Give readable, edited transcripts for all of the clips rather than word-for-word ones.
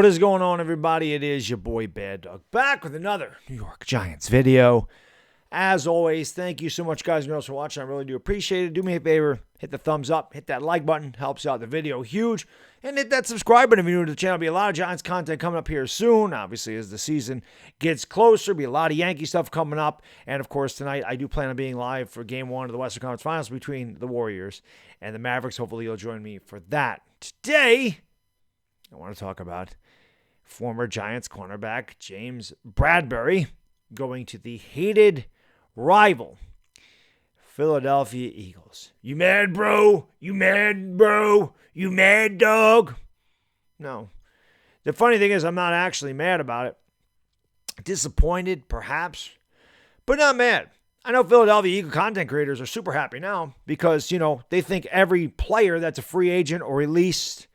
is going on, everybody? It is your boy Baddog back with another New York Giants video. As always, thank you so much, guys and girls, for watching. I really do appreciate it. Do me a favor, hit the thumbs up, hit that like button, helps out the video huge, and hit that subscribe button if you're new to the channel. There'll be a lot of Giants content coming up here soon. Obviously, as the season gets closer, there'll be a lot of Yankee stuff coming up, and of course, tonight I do plan on being live for Game 1 of the Western Conference Finals between the Warriors and the Mavericks. Hopefully, you'll join me for that. Today, I want to talk about former Giants cornerback James Bradberry going to the hated rival Philadelphia Eagles. You mad, bro? You mad, bro? You mad, dog? No. The funny thing is, I'm not actually mad about it. Disappointed, perhaps, but not mad. I know Philadelphia Eagle content creators are super happy now because, they think every player that's a free agent or released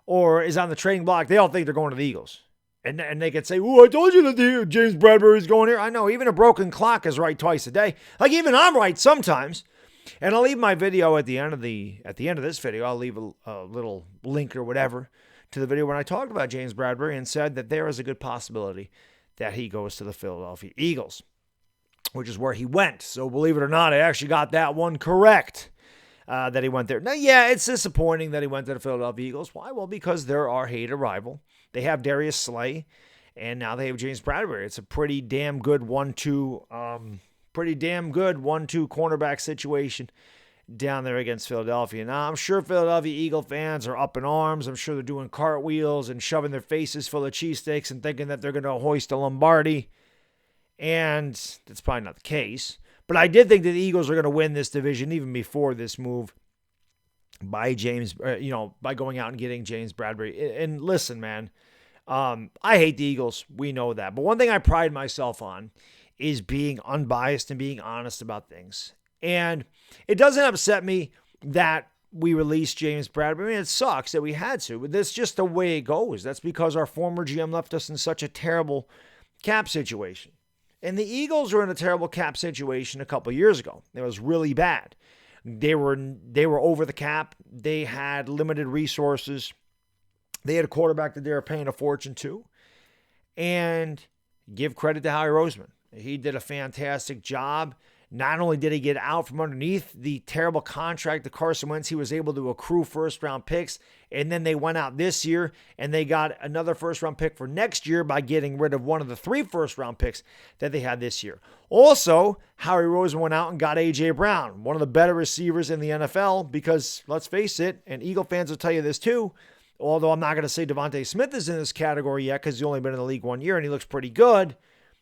or is on the trading block, they all think they're going to the Eagles. And they could say, "Oh, I told you that James Bradberry is going here." I know, even a broken clock is right twice a day. Like, even I'm right sometimes. And I'll leave my video at the end of this video. I'll leave a little link or whatever to the video when I talked about James Bradberry and said that there is a good possibility that he goes to the Philadelphia Eagles, which is where he went. So believe it or not, I actually got that one correct. That he went there. Now, yeah, it's disappointing that he went to the Philadelphia Eagles. Why? Well, because they're our hated rival. They have Darius Slay, and now they have James Bradberry. It's a pretty damn good 1-2 cornerback situation down there against Philadelphia. Now, I'm sure Philadelphia Eagle fans are up in arms. I'm sure they're doing cartwheels and shoving their faces full of cheesesteaks and thinking that they're going to hoist a Lombardi. And that's probably not the case. But I did think that the Eagles are going to win this division even before this move by by going out and getting James Bradberry. And listen, man, I hate the Eagles. We know that. But one thing I pride myself on is being unbiased and being honest about things. And it doesn't upset me that we released James Bradberry. I mean, it sucks that we had to, but that's just the way it goes. That's because our former GM left us in such a terrible cap situation. And the Eagles were in a terrible cap situation a couple of years ago. It was really bad. They were over the cap. They had limited resources. They had a quarterback that they were paying a fortune to. And give credit to Howie Roseman. He did a fantastic job. Not only did he get out from underneath the terrible contract to Carson Wentz, he was able to accrue first-round picks, and then they went out this year, and they got another first-round pick for next year by getting rid of one of the 3 first-round picks that they had this year. Also, Howie Roseman went out and got A.J. Brown, one of the better receivers in the NFL, because, let's face it, and Eagle fans will tell you this too, although I'm not going to say Devontae Smith is in this category yet because he's only been in the league 1 year, and he looks pretty good.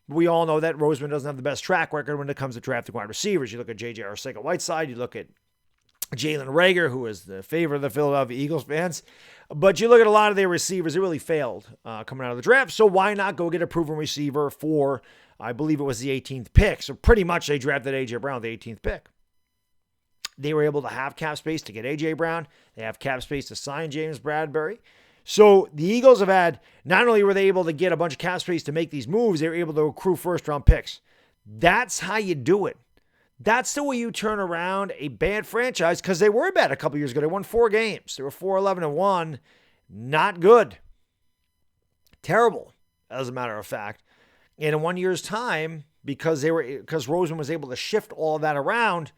We all know that Roseman doesn't have the best track record when it comes to drafting wide receivers. You look at J.J. Arcega-Whiteside, you look at Jalen Reagor, who is the favorite of the Philadelphia Eagles fans. But you look at a lot of their receivers, they really failed coming out of the draft. So why not go get a proven receiver for, I believe it was the 18th pick. So pretty much they drafted A.J. Brown, the 18th pick. They were able to have cap space to get A.J. Brown. They have cap space to sign James Bradberry. So the Eagles have had, not only were they able to get a bunch of cap space to make these moves, they were able to accrue first-round picks. That's how you do it. That's the way you turn around a bad franchise, because they were bad a couple years ago. They won 4 games. They were 4-11-1. Not good. Terrible, as a matter of fact. And in 1 year's time, because Roseman was able to shift all of that around,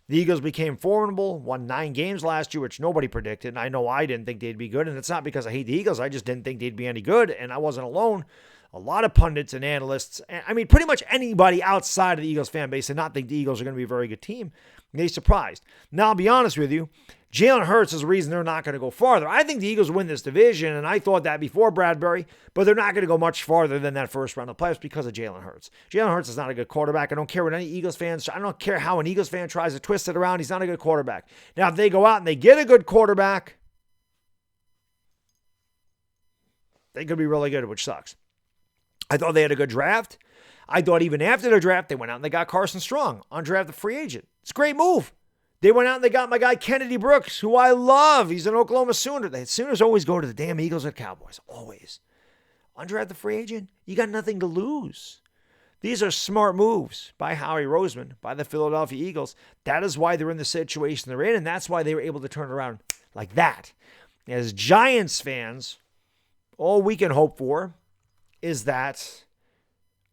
the Eagles became formidable, won 9 games last year, which nobody predicted. And I know I didn't think they'd be good. And it's not because I hate the Eagles. I just didn't think they'd be any good. And I wasn't alone. A lot of pundits and analysts, I mean, pretty much anybody outside of the Eagles fan base did not think the Eagles are going to be a very good team. They surprised. Now, I'll be honest with you. Jalen Hurts is the reason they're not going to go farther. I think the Eagles win this division, and I thought that before Bradberry, but they're not going to go much farther than that first round of playoffs because of Jalen Hurts. Jalen Hurts is not a good quarterback. I don't care what any Eagles fans, I don't care how an Eagles fan tries to twist it around. He's not a good quarterback. Now, if they go out and they get a good quarterback, they could be really good, which sucks. I thought they had a good draft. I thought even after their draft, they went out and they got Carson Strong, undrafted free agent. It's a great move. They went out and they got my guy Kennedy Brooks, who I love. He's an Oklahoma Sooner. The Sooners always go to the damn Eagles and Cowboys. Always. Undrafted free agent, you got nothing to lose. These are smart moves by Howie Roseman, by the Philadelphia Eagles. That is why they're in the situation they're in, and that's why they were able to turn it around like that. As Giants fans, all we can hope for is that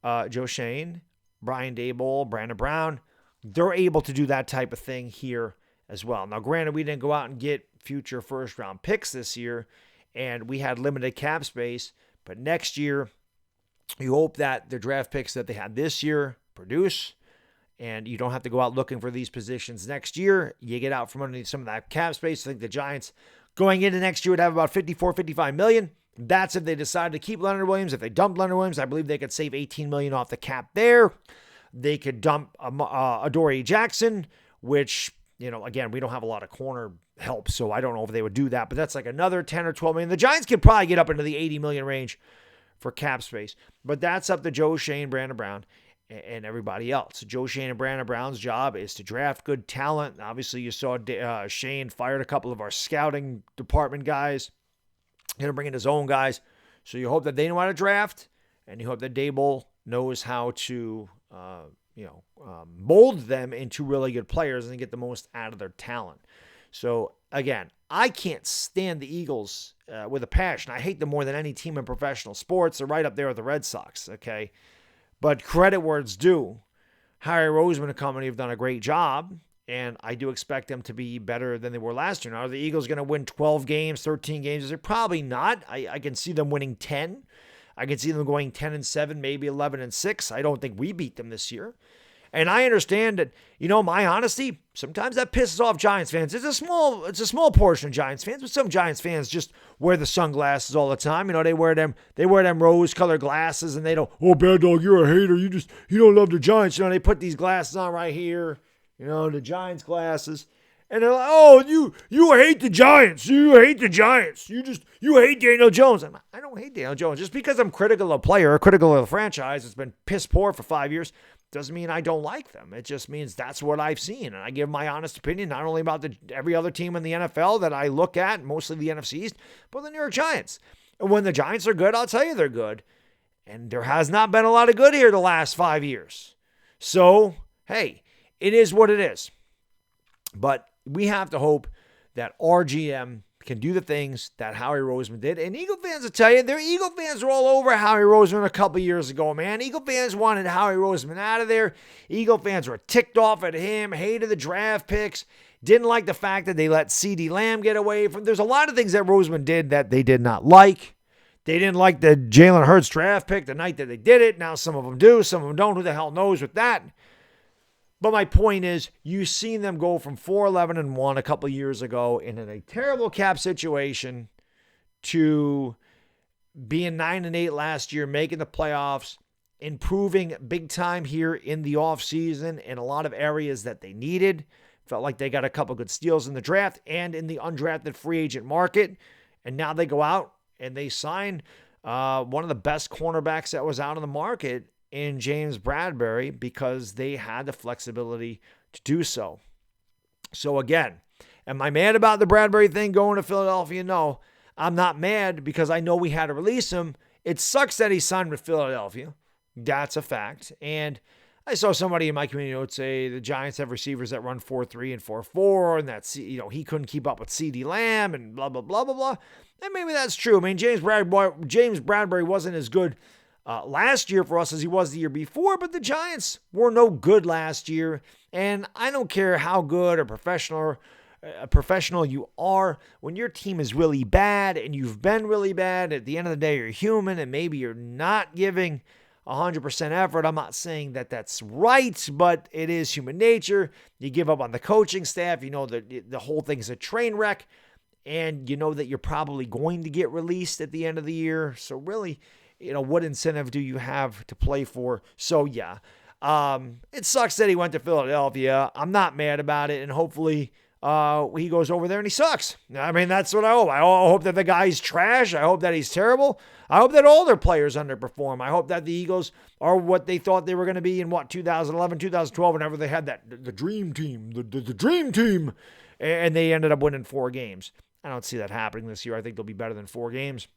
Joe Shane, Brian Daboll, Brandon Brown, they're able to do that type of thing here as well. Now, granted, we didn't go out and get future first-round picks this year, and we had limited cap space, but next year, you hope that the draft picks that they had this year produce, and you don't have to go out looking for these positions next year. You get out from underneath some of that cap space. I think the Giants going into next year would have about $55 million. That's if they decide to keep Leonard Williams. If they dump Leonard Williams, I believe they could save $18 million off the cap there. They could dump Adoree Jackson, which, again, we don't have a lot of corner help, so I don't know if they would do that, but that's like another 10 or 12 million. The Giants could probably get up into the $80 million range for cap space, but that's up to Joe Shane, Brandon Brown, and everybody else. Joe Shane and Brandon Brown's job is to draft good talent. Obviously, you saw Shane fired a couple of our scouting department guys. Going to bring in his own guys. So you hope that they know how to draft, and you hope that Daboll knows how to, mold them into really good players and get the most out of their talent. So again, I can't stand the Eagles with a passion. I hate them more than any team in professional sports. They're right up there with the Red Sox. Okay, but credit where it's due. Harry Roseman and company have done a great job, and I do expect them to be better than they were last year. Now, are the Eagles going to win 12 games, 13 games? They're probably not. I can see them winning 10. I can see them going 10-7, maybe 11-6. I don't think we beat them this year. And I understand that, my honesty, sometimes that pisses off Giants fans. It's a small portion of Giants fans, but some Giants fans just wear the sunglasses all the time. They wear them rose-colored glasses, and they don't, oh, Baddog, you're a hater. You don't love the Giants. They put these glasses on right here, the Giants glasses. And they're like, oh, you hate the Giants. You hate the Giants. You hate Daniel Jones. I don't hate Daniel Jones. Just because I'm critical of a player or critical of a franchise that's been piss poor for 5 years doesn't mean I don't like them. It just means that's what I've seen. And I give my honest opinion, not only about every other team in the NFL that I look at, mostly the NFC East, but the New York Giants. And when the Giants are good, I'll tell you they're good. And there has not been a lot of good here the last 5 years. So, hey, it is what it is. But we have to hope that our GM can do the things that Howie Roseman did. And Eagle fans will tell you, Eagle fans were all over Howie Roseman a couple years ago, man. Eagle fans wanted Howie Roseman out of there. Eagle fans were ticked off at him, hated the draft picks, didn't like the fact that they let CeeDee Lamb get away from. There's a lot of things that Roseman did that they did not like. They didn't like the Jalen Hurts draft pick the night that they did it. Now some of them do, some of them don't. Who the hell knows with that? But my point is, you've seen them go from 4-11-1 a couple of years ago in a terrible cap situation to being 9-8 last year, making the playoffs, improving big time here in the offseason in a lot of areas that they needed. Felt like they got a couple good steals in the draft and in the undrafted free agent market. And now they go out and they sign one of the best cornerbacks that was out on the market in James Bradberry because they had the flexibility to do so. So again, am I mad about the Bradberry thing going to Philadelphia? No, I'm not mad because I know we had to release him. It sucks that he signed with Philadelphia. That's a fact. And I saw somebody in my community would say the Giants have receivers that run 4.3 and 4.4 and that's, he couldn't keep up with CeeDee Lamb and blah, blah, blah, blah, blah. And maybe that's true. I mean, James Bradberry wasn't as good last year for us as he was the year before, but the Giants were no good last year, and I don't care how good or professional you are, when your team is really bad and you've been really bad, at the end of the day, you're human, and maybe you're not giving 100% effort. I'm not saying that that's right, but it is human nature. You give up on the coaching staff. You know that the whole thing's a train wreck, and you know that you're probably going to get released at the end of the year, so really, what incentive do you have to play for? So, yeah, it sucks that he went to Philadelphia. I'm not mad about it, and hopefully he goes over there and he sucks. I mean, that's what I hope. I hope that the guy's trash. I hope that he's terrible. I hope that all their players underperform. I hope that the Eagles are what they thought they were going to be in, 2011, 2012, whenever they had the dream team, the dream team, and they ended up winning 4 games. I don't see that happening this year. I think they'll be better than 4 games.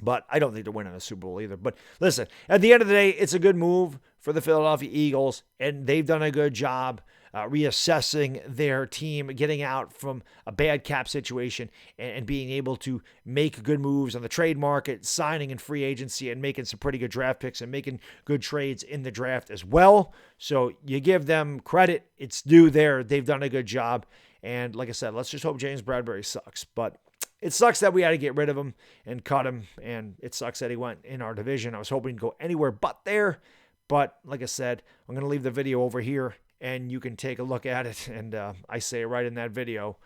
But I don't think they're winning the Super Bowl either. But listen, at the end of the day, it's a good move for the Philadelphia Eagles, and they've done a good job. reassessing their team, getting out from a bad cap situation, and being able to make good moves on the trade market, signing in free agency, and making some pretty good draft picks and making good trades in the draft as well. So you give them credit. It's due there. They've done a good job. And like I said, let's just hope James Bradberry sucks. But it sucks that we had to get rid of him and cut him. And it sucks that he went in our division. I was hoping to go anywhere but there. But like I said, I'm going to leave the video over here and you can take a look at it. And I say it right in that video.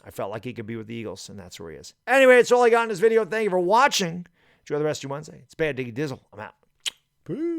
I felt like he could be with the Eagles, and that's where he is. Anyway, that's all I got in this video. Thank you for watching. Enjoy the rest of your Wednesday. It's Bad Diggy Dizzle. I'm out. Peace.